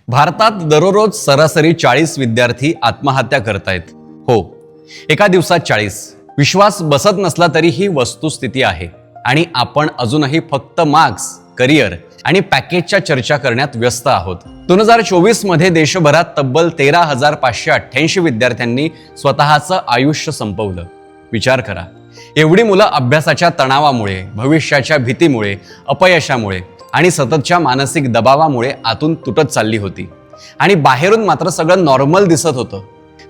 भारतात दररोज सरासरी 40 विद्यार्थी आत्महत्या करतायत. हो, एका दिवसात 40. विश्वास बसत नसला तरी ही वस्तुस्थिती आहे. आणि आपण अजूनही फक्त मार्क्स, करिअर आणि पॅकेजच्या चर्चा करण्यात व्यस्त आहोत. 2024 मध्ये देशभरात तब्बल 13,588 विद्यार्थ्यांनी स्वतःचं आयुष्य संपवलं. विचार करा, एवढी मुलं अभ्यासाच्या तणावामुळे, भविष्याच्या भीतीमुळे, अपयशामुळे आणि सततच्या मानसिक दबावामुळे आतून तुटत चालली होती. आणि बाहेरून मात्र सगळं नॉर्मल दिसत होतं.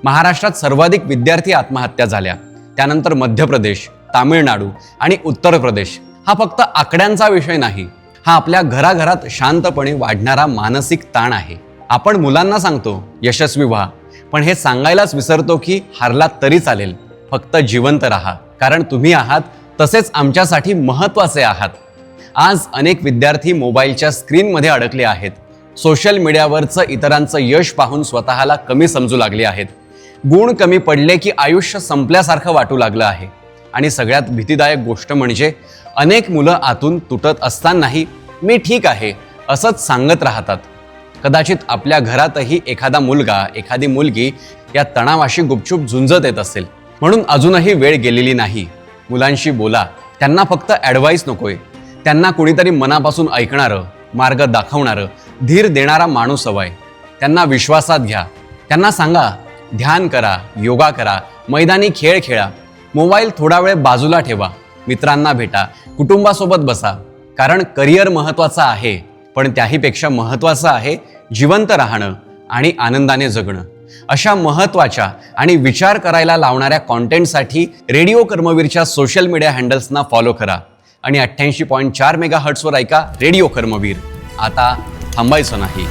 महाराष्ट्रात सर्वाधिक विद्यार्थी आत्महत्या झाल्या. त्यानंतर मध्य प्रदेश, तामिळनाडू आणि उत्तर प्रदेश. हा फक्त आकड्यांचा विषय नाही, हा आपल्या घराघरात शांतपणे वाढणारा मानसिक ताण आहे. आपण मुलांना सांगतो यशस्वी व्हा, पण हे सांगायलाच विसरतो की हारलात तरी चालेल, फक्त जिवंत राहा, कारण तुम्ही आहात तसेच आमच्यासाठी महत्त्वाचे आहात. आज अनेक विद्यार्थी मोबाईलच्या स्क्रीनमध्ये अडकले आहेत. सोशल मीडियावरचं इतरांचं यश पाहून स्वतःला कमी समजू लागले आहेत. गुण कमी पडले की आयुष्य संपल्यासारखं वाटू लागलं आहे. आणि सगळ्यात भीतीदायक गोष्ट म्हणजे अनेक मुलं आतून तुटत असतानाही मी ठीक आहे असंच सांगत राहतात. कदाचित आपल्या घरातही एखादा मुलगा, एखादी मुलगी या तणावाशी गुपचूप झुंजत येत असेल. म्हणून अजूनही वेळ गेलेली नाही. मुलांशी बोला. त्यांना फक्त ॲडवाईस नकोय, त्यांना कुणीतरी मनापासून ऐकणारं, मार्ग दाखवणारं, धीर देणारा माणूस हवाय. त्यांना विश्वासात घ्या. त्यांना सांगा, ध्यान करा, योगा करा, मैदानी खेळ खेळा, मोबाईल थोडा वेळ बाजूला ठेवा, मित्रांना भेटा, कुटुंबासोबत बसा. कारण करिअर महत्त्वाचं आहे, पण त्याहीपेक्षा महत्त्वाचं आहे जिवंत राहणं आणि आनंदाने जगणं. अशा महत्त्वाच्या आणि विचार करायला लावणाऱ्या कॉन्टेंटसाठी रेडिओ कर्मवीरच्या सोशल मीडिया हँडल्सना फॉलो करा आणि 88.4 मेगाहर्ट्जवर ऐका रेडिओ कर्मवीर. आता थांबायचं नाही.